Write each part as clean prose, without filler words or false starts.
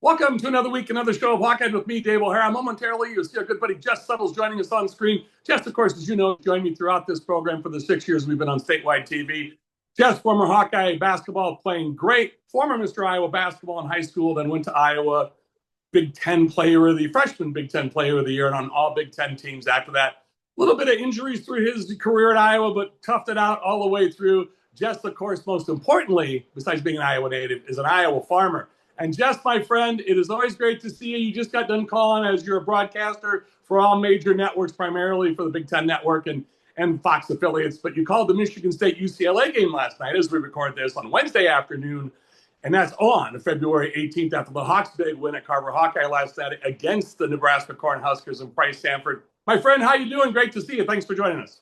Welcome to another week, another show of Hawkeyed with me, Dave O'Hara. Momentarily, you'll see our good buddy Jess Suttles joining us on screen. Jess, of course, as you know, joined me throughout this program for the 6 years we've been on statewide TV. Jess, former Hawkeye basketball, playing great. Former Mr. Iowa basketball in high school, then went to Iowa. Big Ten player of the freshman Big Ten player of the year, and on all Big Ten teams after that. A little bit of injuries through his career at Iowa, but toughed it out all the way through. Jess, of course, most importantly, besides being an Iowa native, is an Iowa farmer. And Jess, my friend, it is always great to see you. You just got done calling as you're a broadcaster for all major networks, primarily for the Big Ten Network and Fox affiliates. But you called the Michigan State UCLA game last night as we record this on Wednesday afternoon. And that's on February 18th after the Hawks' big win at Carver Hawkeye last night against the Nebraska Cornhuskers and Price Sanford. My friend, how you doing? Great to see you. Thanks for joining us.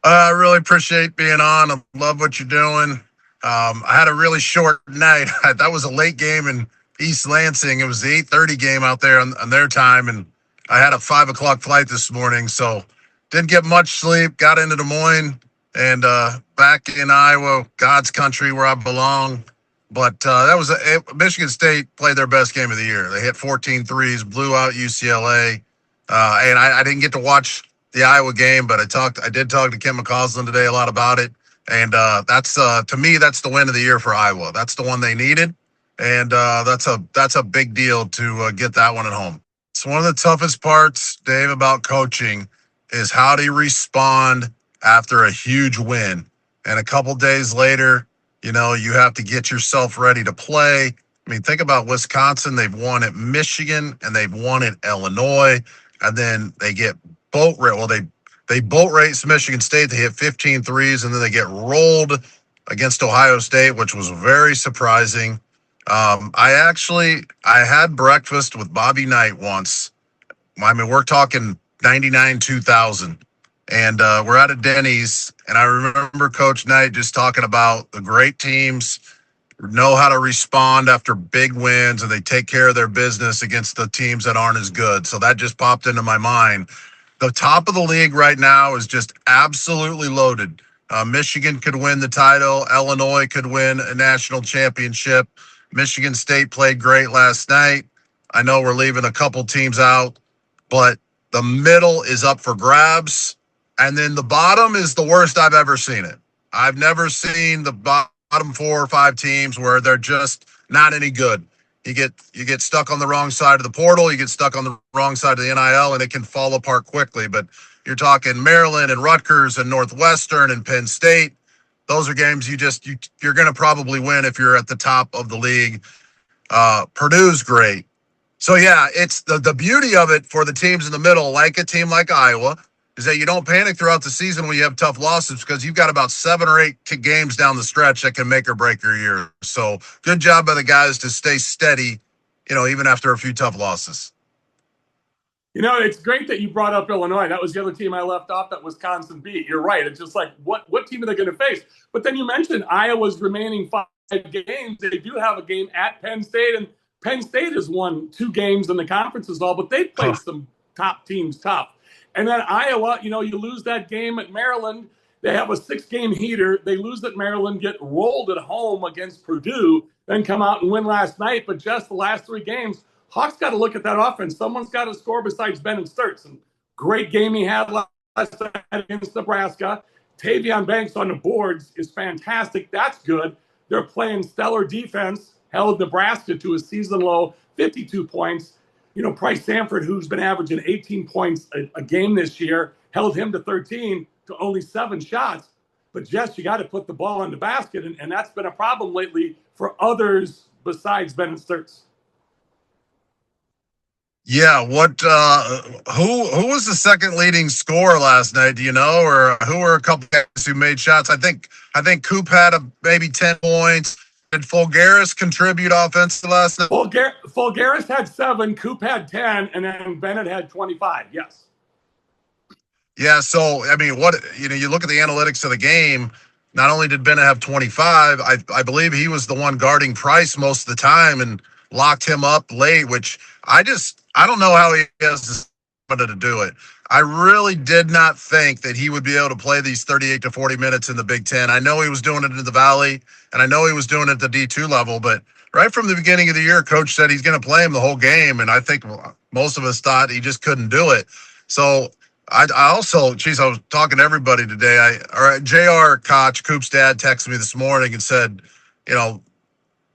I really appreciate being on. I love what you're doing. I had a really short night. That was a late game in East Lansing. It was the 8:30 game out there on their time, and I had a 5 o'clock flight this morning, so didn't get much sleep. Got into Des Moines and back in Iowa, God's country where I belong. But that was Michigan State played their best game of the year. They hit 14 threes, blew out UCLA, and I didn't get to watch the Iowa game, but I did talk to Kim McCausland today a lot about it. And that's to me, that's the win of the year for Iowa. That's the one they needed, and that's a big deal to get that one at home. It's one of the toughest parts, Dave, about coaching is how do you respond after a huge win, and a couple days later, you have to get yourself ready to play. I mean, think about Wisconsin. They've won at Michigan and they've won at Illinois, and then they get boat raced. Well, they boat race Michigan State. They hit 15 threes, and then they get rolled against Ohio State, which was very surprising. I had breakfast with Bobby Knight once. I mean, we're talking 99, 2000. And we're at a Denny's, and I remember Coach Knight just talking about the great teams know how to respond after big wins, and they take care of their business against the teams that aren't as good. So that just popped into my mind. The top of the league right now is just absolutely loaded. Michigan could win the title. Illinois could win a national championship. Michigan State played great last night. I know we're leaving a couple teams out, but the middle is up for grabs. And then the bottom is the worst I've ever seen it. I've never seen the bottom 4 or 5 teams where they're just not any good. You get stuck on the wrong side of the portal. You get stuck on the wrong side of the NIL, and it can fall apart quickly. But you're talking Maryland and Rutgers and Northwestern and Penn State. Those are games you're going to probably win if you're at the top of the league. Purdue's great. So, yeah, it's the beauty of it for the teams in the middle, like a team like Iowa, is that you don't panic throughout the season when you have tough losses because you've got about 7 or 8 games down the stretch that can make or break your year. So good job by the guys to stay steady, even after a few tough losses. It's great that you brought up Illinois. That was the other team I left off that Wisconsin beat. You're right. It's just like, what team are they going to face? But then you mentioned Iowa's remaining 5 games. They do have a game at Penn State, and Penn State has won 2 games in the conference as well, but they've played some top teams tough. And then Iowa, you lose that game at Maryland. They have a 6-game heater. They lose at Maryland, get rolled at home against Purdue, then come out and win last night. But just the last 3 games, Hawks got to look at that offense. Someone's got to score besides Bennett Sturtz. And great game he had last night against Nebraska. Tavion Banks on the boards is fantastic. That's good. They're playing stellar defense, held Nebraska to a season low, 52 points. Price Sanford, who's been averaging 18 points a game this year, held him to 13 to only 7 shots. But, Jess, you got to put the ball in the basket, and that's been a problem lately for others besides Bennett Sturtz. Yeah, who was the second leading scorer last night? Do you know, or who were a couple guys who made shots? I think Coop had maybe 10 points. Did Fulgaris contribute offense last night? Fulgaris had 7, Coop had 10, and then Bennett had 25. Yes. Yeah. So I mean, you look at the analytics of the game. Not only did Bennett have 25, I believe he was the one guarding Price most of the time and locked him up late. Which I don't know how he has to do it. I really did not think that he would be able to play these 38 to 40 minutes in the Big Ten. I know he was doing it in the Valley, and I know he was doing it at the D2 level, but right from the beginning of the year, Coach said he's going to play him the whole game, and I think most of us thought he just couldn't do it. So I also, I was talking to everybody today. JR Koch, Coop's dad, texted me this morning and said, you know,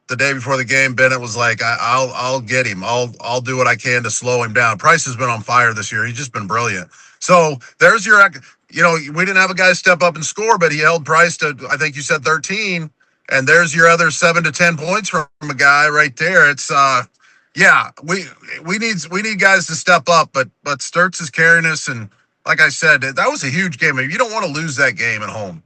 the day before the game, Bennett was like, I'll get him. I'll do what I can to slow him down. Price has been on fire this year. He's just been brilliant. So there's your, we didn't have a guy step up and score, but he held Price to, I think you said 13. And there's your other 7 to 10 points from a guy right there. It's we need guys to step up, but Sturts is carrying us, and like I said, that was a huge game. I mean, you don't want to lose that game at home.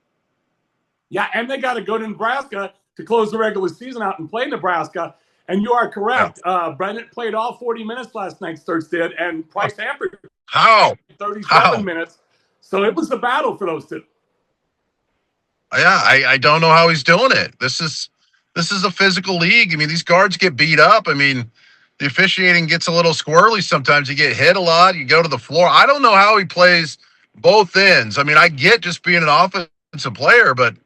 Yeah, and they got to go to Nebraska to close the regular season out and play Nebraska. And you are correct. Yeah. Brennan played all 40 minutes last night, Sturts did, and Price Hamford 37 minutes. So it was the battle for those two. Yeah, I don't know how he's doing it. This is a physical league. I mean, these guards get beat up. I mean, the officiating gets a little squirrely sometimes. You get hit a lot. You go to the floor. I don't know how he plays both ends. I mean, I get just being an offensive player, but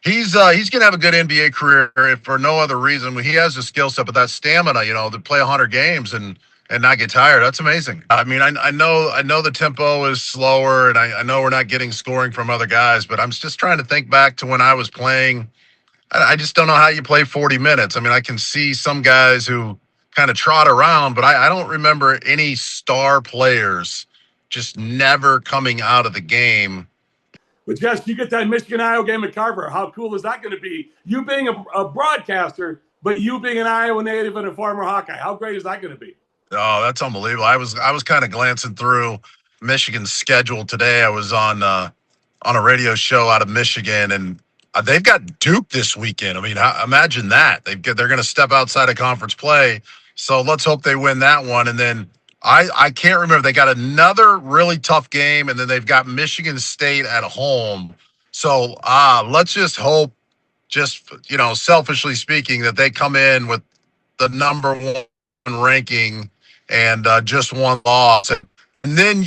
he's going to have a good NBA career if for no other reason. He has the skill set, but that stamina, to play 100 games and not get tired. That's amazing. I mean, I know the tempo is slower, and I know we're not getting scoring from other guys, but I'm just trying to think back to when I was playing. I just don't know how you play 40 minutes. I mean, I can see some guys who kind of trot around, but I don't remember any star players just never coming out of the game. But Jess, you get that Michigan-Iowa game at Carver. How cool is that going to be? You being a broadcaster, but you being an Iowa native and a former Hawkeye. How great is that going to be? Oh, that's unbelievable. I was kind of glancing through Michigan's schedule today. I was on a radio show out of Michigan, and they've got Duke this weekend. I mean, imagine that. They're going to step outside of conference play. So let's hope they win that one. And then I can't remember. They got another really tough game, and then they've got Michigan State at home. So let's just hope, selfishly speaking, that they come in with the number one ranking and just one loss. And then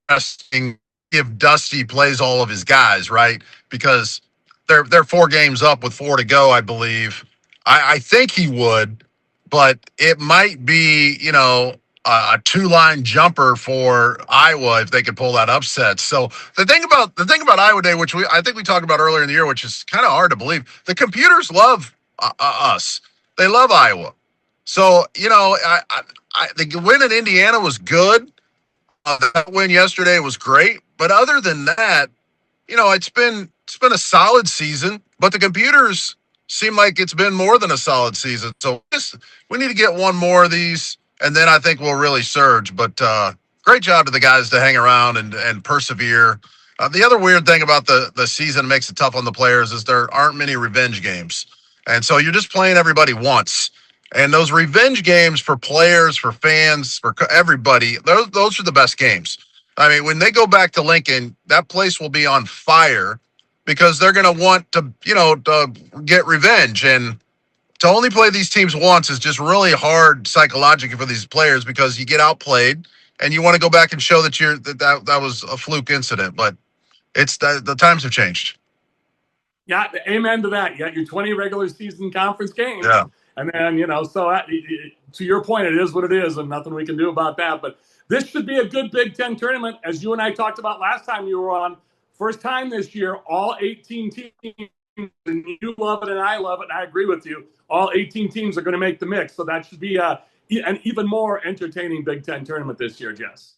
interesting if Dusty plays all of his guys, right? Because they're 4 games up with 4 to go, I believe. I think he would, but it might be, a 2-line jumper for Iowa if they could pull that upset. So the thing about Iowa Day, which I think we talked about earlier in the year, which is kind of hard to believe, the computers love us. They love Iowa. So the win in Indiana was good. That win yesterday was great, but other than that, it's been a solid season. But the computers seem like it's been more than a solid season. So we need to get one more of these, and then I think we'll really surge. But great job to the guys to hang around and persevere. The other weird thing about the season makes it tough on the players is there aren't many revenge games, and so you're just playing everybody once. And those revenge games for players, for fans, for everybody, those are the best games. I mean, when they go back to Lincoln, that place will be on fire because they're going to want to get revenge. And to only play these teams once is just really hard psychologically for these players because you get outplayed and you want to go back and show that that was a fluke incident. But it's the times have changed. Yeah, amen to that. You got your 20 regular season conference games. Yeah. And then, to your point, it is what it is, and nothing we can do about that. But this should be a good Big Ten tournament, as you and I talked about last time you were on. First time this year, all 18 teams, and you love it and I love it, and I agree with you, all 18 teams are going to make the mix. So that should be an even more entertaining Big Ten tournament this year, Jess.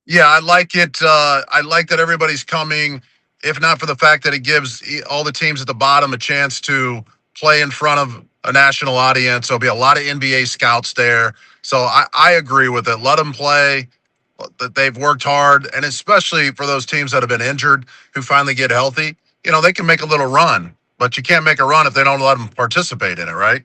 Yeah, I like it. I like that everybody's coming, if not for the fact that it gives all the teams at the bottom a chance to play in front of a national audience. There'll be a lot of NBA scouts there. So I agree with it. Let them play. That they've worked hard, and especially for those teams that have been injured who finally get healthy, they can make a little run, but you can't make a run if they don't let them participate in it, right?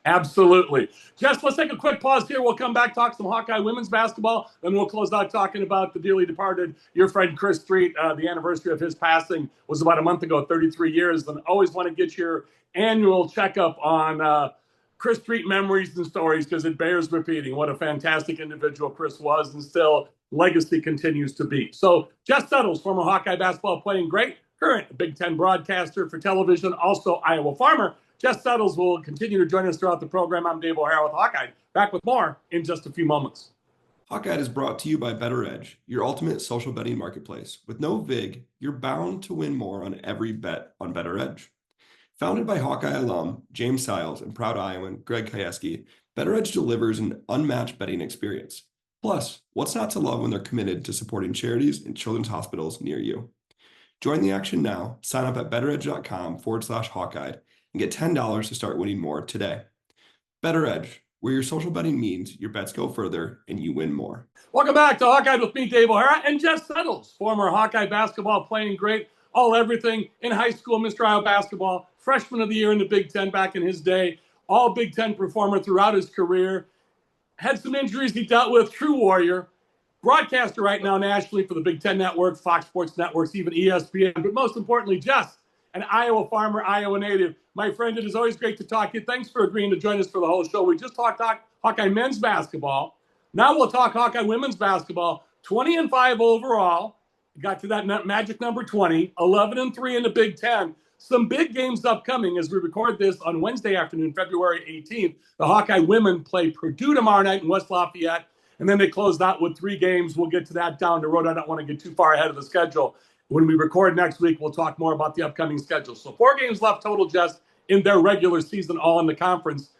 Absolutely. Jess, let's take a quick pause here. We'll come back, talk some Hawkeye women's basketball, then we'll close out talking about the dearly departed, your friend Chris Street. The anniversary of his passing was about a month ago, 33 years, and always want to get your annual checkup on Chris Street memories and stories because it bears repeating what a fantastic individual Chris was and still legacy continues to be. So Jess Settles, former Hawkeye basketball playing great, current Big Ten broadcaster for television, also Iowa farmer. Jess Settles will continue to join us throughout the program. I'm Dave O'Hara with Hawkeye. Back with more in just a few moments. Hawkeyed is brought to you by BettorEdge, your ultimate social betting marketplace. With no VIG, you're bound to win more on every bet on BettorEdge. Founded by Hawkeye alum James Siles and proud Iowan Greg Kieski, BettorEdge delivers an unmatched betting experience. Plus, what's not to love when they're committed to supporting charities and children's hospitals near you? Join the action now. Sign up at bettoredge.com/Hawkeyed and get $10 to start winning more today. BettorEdge, where your social betting means your bets go further and you win more. Welcome back to Hawkeye with me, Dave O'Hara, and Jess Settles, former Hawkeye basketball playing great, all everything in high school, Mr. Iowa basketball, freshman of the year in the Big Ten back in his day, all Big Ten performer throughout his career. Had some injuries he dealt with, true warrior, broadcaster right now nationally for the Big Ten Network, Fox Sports Networks, even ESPN, but most importantly, Jess, an Iowa farmer, Iowa native. My friend, it is always great to talk to you. Thanks for agreeing to join us for the whole show. We just talked Hawkeye men's basketball. Now we'll talk Hawkeye women's basketball. 20-5 overall. Got to that magic number 20. 11-3 in the Big Ten. Some big games upcoming as we record this on Wednesday afternoon, February 18th. The Hawkeye women play Purdue tomorrow night in West Lafayette, and then they close out with 3 games. We'll get to that down the road. I don't want to get too far ahead of the schedule. When we record next week, we'll talk more about the upcoming schedule. So 4 games left total, Jess, in their regular season, all in the conference.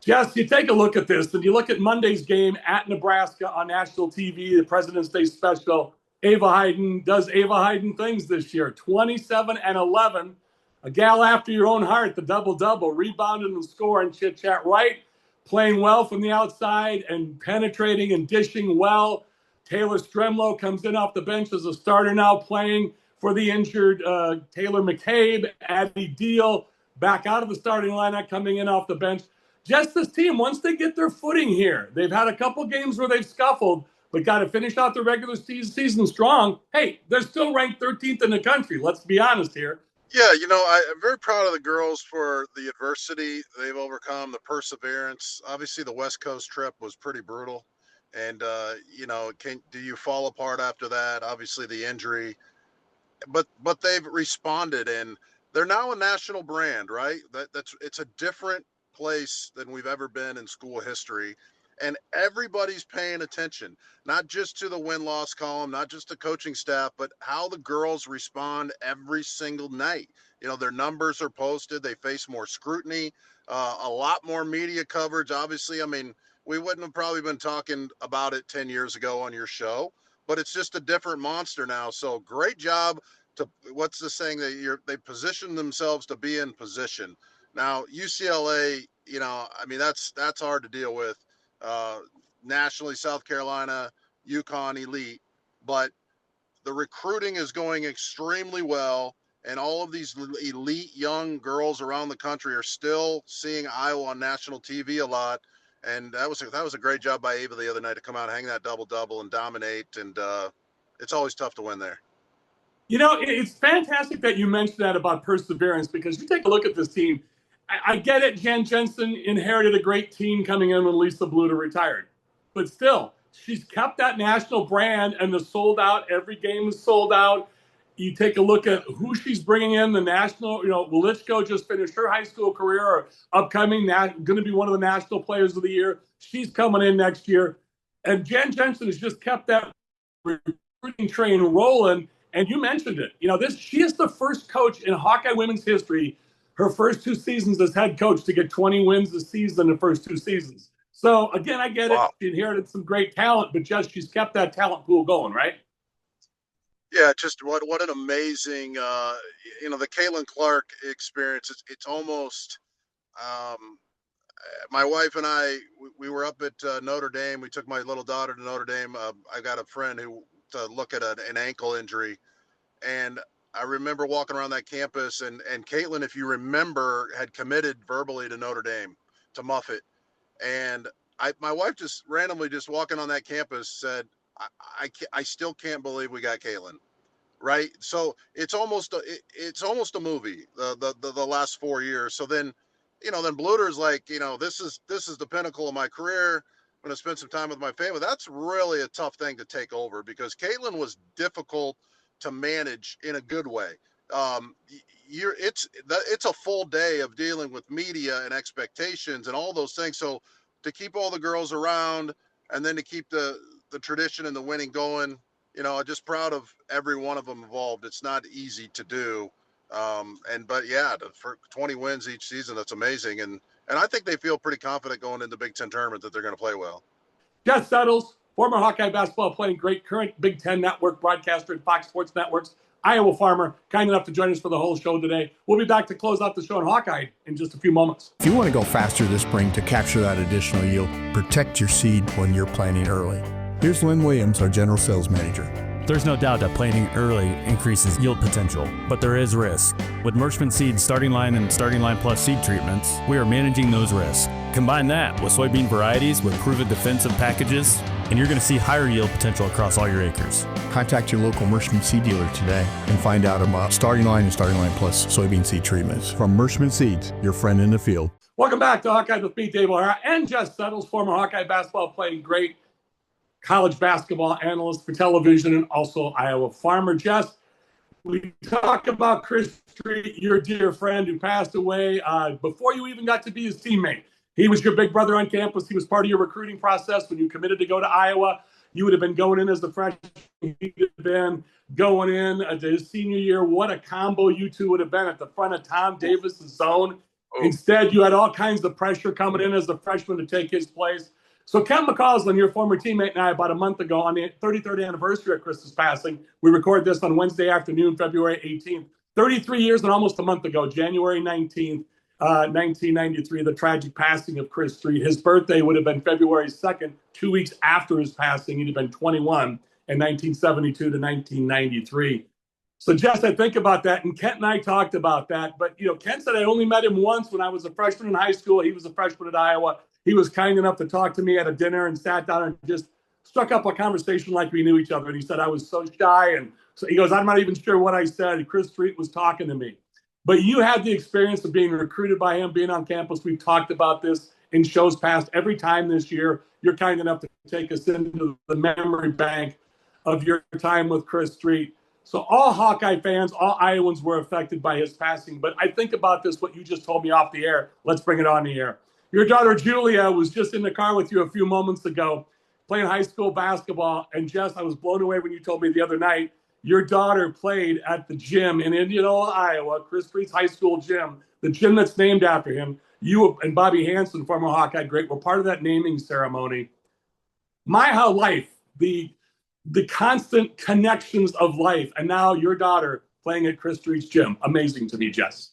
Jess, you take a look at this, and you look at Monday's game at Nebraska on national TV, the President's Day special. Ava Hayden does Ava Hayden things this year. 27-11. A gal after your own heart, the double-double, rebounding and scoring, chit-chat right, playing well from the outside and penetrating and dishing well. Taylor Stremlow comes in off the bench as a starter now, playing for the injured Taylor McCabe. Addie Deal back out of the starting lineup, coming in off the bench. Just this team, once they get their footing here, they've had a couple games where they've scuffled, but got to finish out the regular season strong. Hey, they're still ranked 13th in the country. Let's be honest here. Yeah, I'm very proud of the girls for the adversity they've overcome, the perseverance. Obviously, the West Coast trip was pretty brutal. And, do you fall apart after that? Obviously, the injury. But they've responded, and they're now a national brand, right? It's a different place than we've ever been in school history. And everybody's paying attention, not just to the win-loss column, not just the coaching staff, but how the girls respond every single night. Their numbers are posted. They face more scrutiny, a lot more media coverage. Obviously, we wouldn't have probably been talking about it 10 years ago on your show, but it's just a different monster now. So great job what's the saying that they position themselves to be in position. Now, UCLA, that's hard to deal with. Nationally, South Carolina, UConn elite, but the recruiting is going extremely well, and all of these elite young girls around the country are still seeing Iowa on national TV a lot. And that was a great job by Ava the other night to come out and hang that double-double and dominate, and it's always tough to win there. It's fantastic that you mentioned that about perseverance, because you take a look at this team. I get it. Jen Jensen inherited a great team coming in when Lisa Bluter retired. But still, she's kept that national brand, and the sold out. Every game is sold out. You take a look at who she's bringing in, the national, Wilichko just finished her high school career, or upcoming, going to be one of the national players of the year. She's coming in next year. And Jen Jensen has just kept that recruiting train rolling. And you mentioned it. She is the first coach in Hawkeye women's history, her first 2 seasons as head coach, to get 20 wins a season in the first 2 seasons. So, again, I get it. She inherited some great talent, but just she's kept that talent pool going, right? Yeah, just what an amazing, the Caitlin Clark experience. It's almost, my wife and I, we were up at Notre Dame. We took my little daughter to Notre Dame. I got a friend to look at an ankle injury, and I remember walking around that campus, and Caitlin, if you remember, had committed verbally to Notre Dame, to Muffet. And my wife just randomly just walking on that campus said, I still can't believe we got Caitlin. Right. So it's almost a movie, the last 4 years. So then then Bluter's like, this is the pinnacle of my career. I'm going to spend some time with my family. That's really a tough thing to take over because Caitlin was difficult to manage in a good way. It's a full day of dealing with media and expectations and all those things. So to keep all the girls around and then to keep the tradition and the winning going, I'm just proud of every one of them involved. It's not easy to do. But yeah, for 20 wins each season, that's amazing. And I think they feel pretty confident going into the Big Ten tournament that they're going to play well. Jess Settles, former Hawkeye basketball playing great, current Big Ten Network broadcaster at Fox Sports Networks, Iowa farmer, kind enough to join us for the whole show today. We'll be back to close out the show on Hawkeye in just a few moments. If you want to go faster this spring to capture that additional yield, protect your seed when you're planting early. Here's Lynn Williams, our general sales manager. There's no doubt that planting early increases yield potential, but there is risk. With Merschman Seed Starting Line and Starting Line Plus seed treatments, we are managing those risks. Combine that with soybean varieties with proven defensive packages, and you're going to see higher yield potential across all your acres. Contact your local Merschman Seed dealer today and find out about Starting Line and Starting Line Plus soybean seed treatments. From Merschman Seeds, your friend in the field. Welcome back to Hawkeye with me, Dave O'Hara, and Jess Settles, former Hawkeye basketball playing great, college basketball analyst for television, and also Iowa farmer. Jess, we talk about Chris Street, your dear friend who passed away before you even got to be his teammate. He was your big brother on campus. He was part of your recruiting process when you committed to go to Iowa. You would have been going in as the freshman. He would have been going in to his senior year. What a combo you two would have been at the front of Tom Davis' zone. Instead, you had all kinds of pressure coming in as the freshman to take his place. So Ken McCausland, your former teammate, and I, about a month ago, on the 33rd anniversary of Chris's passing, we recorded this on Wednesday afternoon, February 18th. 33 years and almost a month ago, January 19th, 1993, the tragic passing of Chris Street. His birthday would have been February 2nd, 2 weeks after his passing. He'd have been 21 in 1972 to 1993. So, Jess, I think about that, and Kent and I talked about that. But, Kent said I only met him once when I was a freshman in high school. He was a freshman at Iowa. He was kind enough to talk to me at a dinner and sat down and just struck up a conversation like we knew each other. And he said I was so shy. And so he goes, I'm not even sure what I said. And Chris Street was talking to me. But you had the experience of being recruited by him, being on campus. We've talked about this in shows past. Every time this year, you're kind enough to take us into the memory bank of your time with Chris Street. So all Hawkeye fans, all Iowans were affected by his passing. But I think about this, what you just told me off the air. Let's bring it on the air. Your daughter, Julia, was just in the car with you a few moments ago playing high school basketball. And, Jess, I was blown away when you told me the other night your daughter played at the gym in Indianola, Iowa, Chris Street's high school gym, the gym that's named after him. You and Bobby Hansen, former Hawkeye great, were part of that naming ceremony. How life, the constant connections of life, and now your daughter playing at Chris Street's gym. Amazing to me, Jess.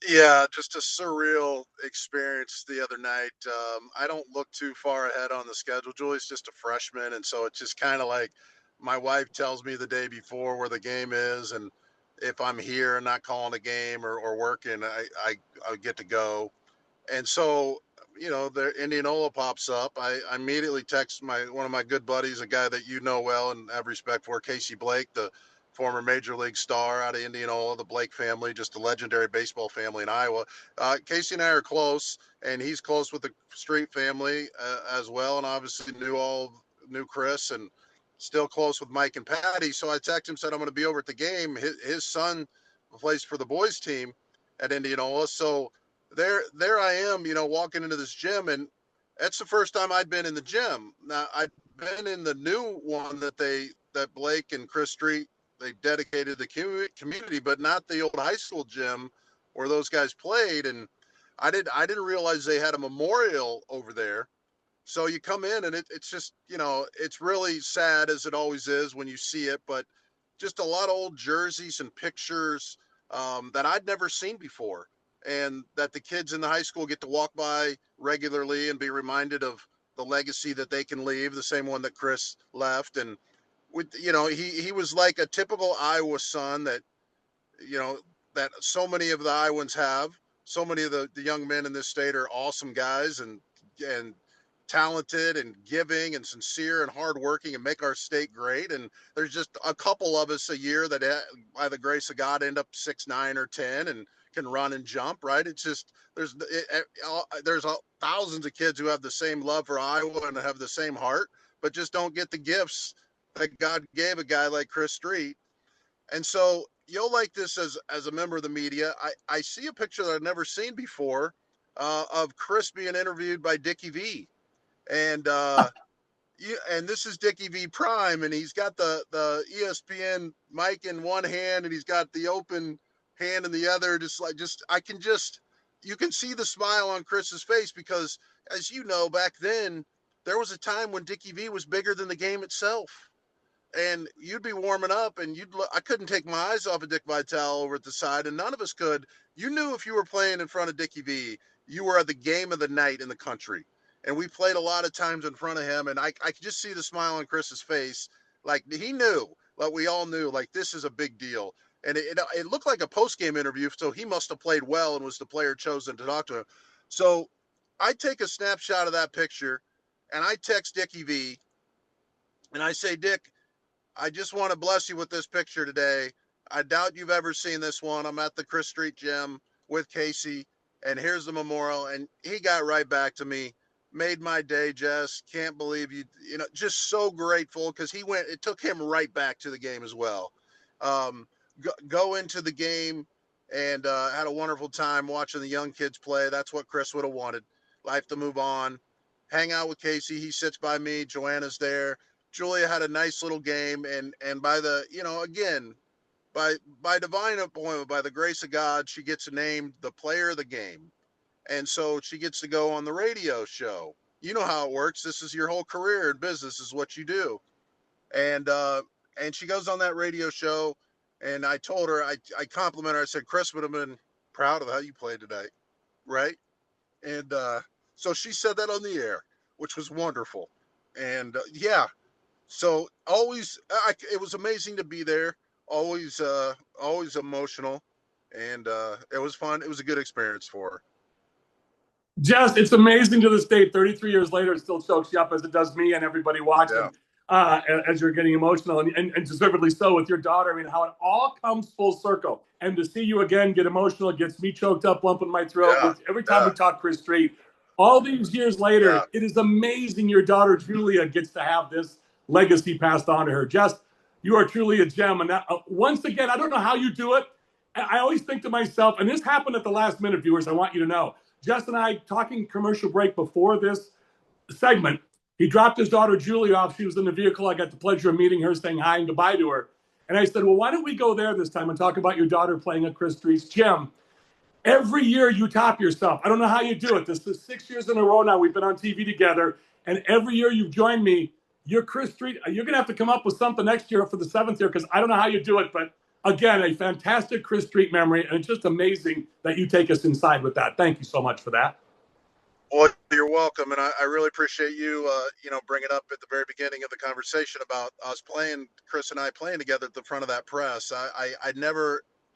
Yeah, just a surreal experience the other night. I don't look too far ahead on the schedule. Julie's just a freshman, and so it's just kind of like my wife tells me the day before where the game is, and if I'm here and not calling a game or working, I get to go. And so, the Indianola pops up. I immediately text one of my good buddies, a guy that you know well and have respect for, Casey Blake, the former Major League star out of Indianola, the Blake family, just a legendary baseball family in Iowa. Casey and I are close, and he's close with the Street family as well, and obviously knew Chris, and still close with Mike and Patty. So I texted him, said I'm going to be over at the game. His son plays for the boys team at Indianola, so there I am, walking into this gym, and that's the first time I'd been in the gym. Now I'd been in the new one that Blake and Chris Street, they dedicated the community, but not the old high school gym where those guys played. And I didn't realize they had a memorial over there. So you come in and it's just, it's really sad, as it always is when you see it, but just a lot of old jerseys and pictures that I'd never seen before, and that the kids in the high school get to walk by regularly and be reminded of the legacy that they can leave, the same one that Chris left. And he was like a typical Iowa son that so many of the Iowans have. So many of the young men in this state are awesome guys and talented and giving and sincere and hardworking and make our state great. And there's just a couple of us a year that, by the grace of God, end up 6, 9, or 10 and can run and jump, right? It's just there's thousands of kids who have the same love for Iowa and have the same heart, but just don't get the gifts that God gave a guy like Chris Street. And so you'll like this as a member of the media. I see a picture that I've never seen before of Chris being interviewed by Dickie V. And and this is Dickie V Prime, and he's got the ESPN mic in one hand, and he's got the open hand in the other. You can see the smile on Chris's face because, as you know, back then there was a time when Dickie V was bigger than the game itself. And you'd be warming up, and I couldn't take my eyes off of Dick Vitale over at the side, and none of us could. You knew if you were playing in front of Dickie V, you were at the game of the night in the country. And we played a lot of times in front of him, and I could just see the smile on Chris's face. Like, he knew, like we all knew, like, this is a big deal. And it looked like a post-game interview, so he must have played well and was the player chosen to talk to him. So I take a snapshot of that picture, and I text Dickie V, and I say, Dick, I just want to bless you with this picture today. I doubt you've ever seen this one. I'm at the Chris Street Gym with Casey, and here's the memorial. And he got right back to me. Made my day, Jess. Can't believe just so grateful because it took him right back to the game as well. Go into the game and had a wonderful time watching the young kids play. That's what Chris would have wanted. Life to move on. Hang out with Casey. He sits by me. Joanna's there. Julia had a nice little game, and by the, again, by divine appointment, by the grace of God, she gets named the player of the game. And so she gets to go on the radio show. You know how it works. This is your whole career in business is what you do. And she goes on that radio show, and I told her, I complimented her. I said, Chris would have been proud of how you played tonight, right? And so she said that on the air, which was wonderful. And so always, it was amazing to be there. Always emotional, and it was fun. It was a good experience for her. Jess, it's amazing to this day, 33 years later, it still chokes you up as it does me and everybody watching as you're getting emotional, and deservedly so with your daughter. I mean, how it all comes full circle. And to see you again get emotional, it gets me choked up, lump in my throat. Every time we talk Chris Street, all these years later, it is amazing your daughter, Julia, gets to have this legacy passed on to her. Jess, you are truly a gem. And once again, I don't know how you do it. I always think to myself, and this happened at the last minute, viewers, I want you to know. Jess and I, talking commercial break before this segment, he dropped his daughter Julie off. She was in the vehicle. I got the pleasure of meeting her, saying hi and goodbye to her. And I said, well, why don't we go there this time and talk about your daughter playing at Chris Street's gym? Every year you top yourself. I don't know how you do it. This is 6 years in a row now we've been on TV together. And every year you've joined me. You're Chris Street. You're going to have to come up with something next year for the 7th year because I don't know how you do it. But again, a fantastic Chris Street memory. And it's just amazing that you take us inside with that. Thank you so much for that. Well, you're welcome. And I really appreciate you, bringing up at the very beginning of the conversation about us Chris and I playing together at the front of that press.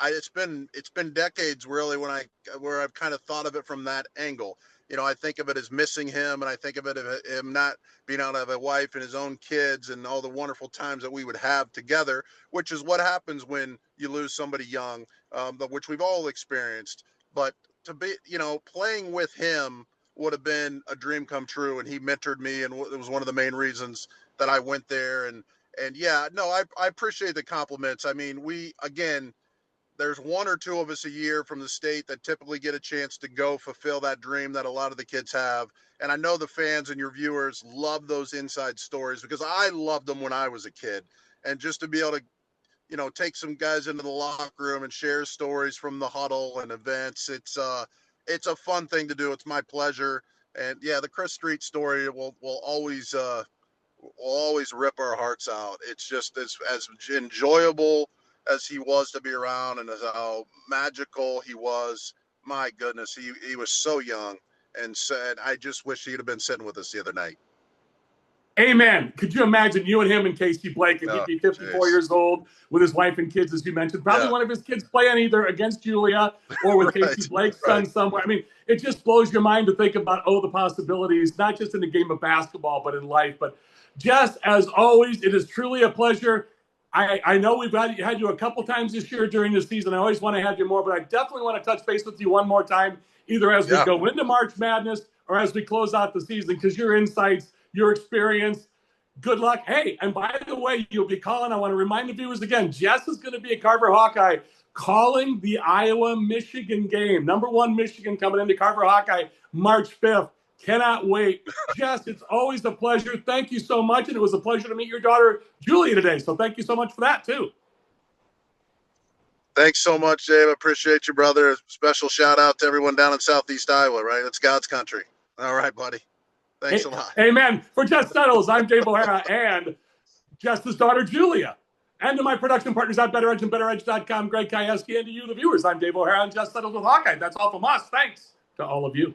It's been decades really where I've kind of thought of it from that angle. I think of it as missing him, and I think of it as him not being able to have a wife and his own kids and all the wonderful times that we would have together, which is what happens when you lose somebody young, which we've all experienced. But to be, playing with him would have been a dream come true, and he mentored me, and it was one of the main reasons that I went there. And I appreciate the compliments. I mean, there's one or two of us a year from the state that typically get a chance to go fulfill that dream that a lot of the kids have. And I know the fans and your viewers love those inside stories because I loved them when I was a kid. And just to be able to, take some guys into the locker room and share stories from the huddle and events, it's a fun thing to do. It's my pleasure. And the Chris Street story will always rip our hearts out. It's just as enjoyable as he was to be around and as how magical he was. My goodness, he was so young, and I just wish he'd have been sitting with us the other night. Amen. Could you imagine you and him and Casey Blake, and he'd be 54 years old with his wife and kids, as you mentioned. Probably one of his kids playing either against Julia or with Casey Blake's son somewhere. I mean, it just blows your mind to think about, the possibilities, not just in the game of basketball, but in life. But Jess, as always, it is truly a pleasure. I know we've had you a couple times this year during the season. I always want to have you more, but I definitely want to touch base with you one more time, either as we go into March Madness or as we close out the season, because your insights, your experience, good luck. Hey, and by the way, you'll be calling. I want to remind the viewers again, Jess is going to be a Carver Hawkeye calling the Iowa-Michigan game. Number 1 Michigan coming into Carver Hawkeye March 5th. Cannot wait. Jess, it's always a pleasure. Thank you so much. And it was a pleasure to meet your daughter, Julia, today. So thank you so much for that, too. Thanks so much, Dave. I appreciate you, brother. Special shout out to everyone down in Southeast Iowa, right? It's God's country. All right, buddy. Thanks a lot. Amen. For Jess Settles, I'm Dave O'Hara and Jess's daughter, Julia. And to my production partners at BettorEdge and BettorEdge.com, Greg Kajewski, and to you, the viewers, I'm Dave O'Hara and Jess Settles with Hawkeye. That's all from us. Thanks to all of you.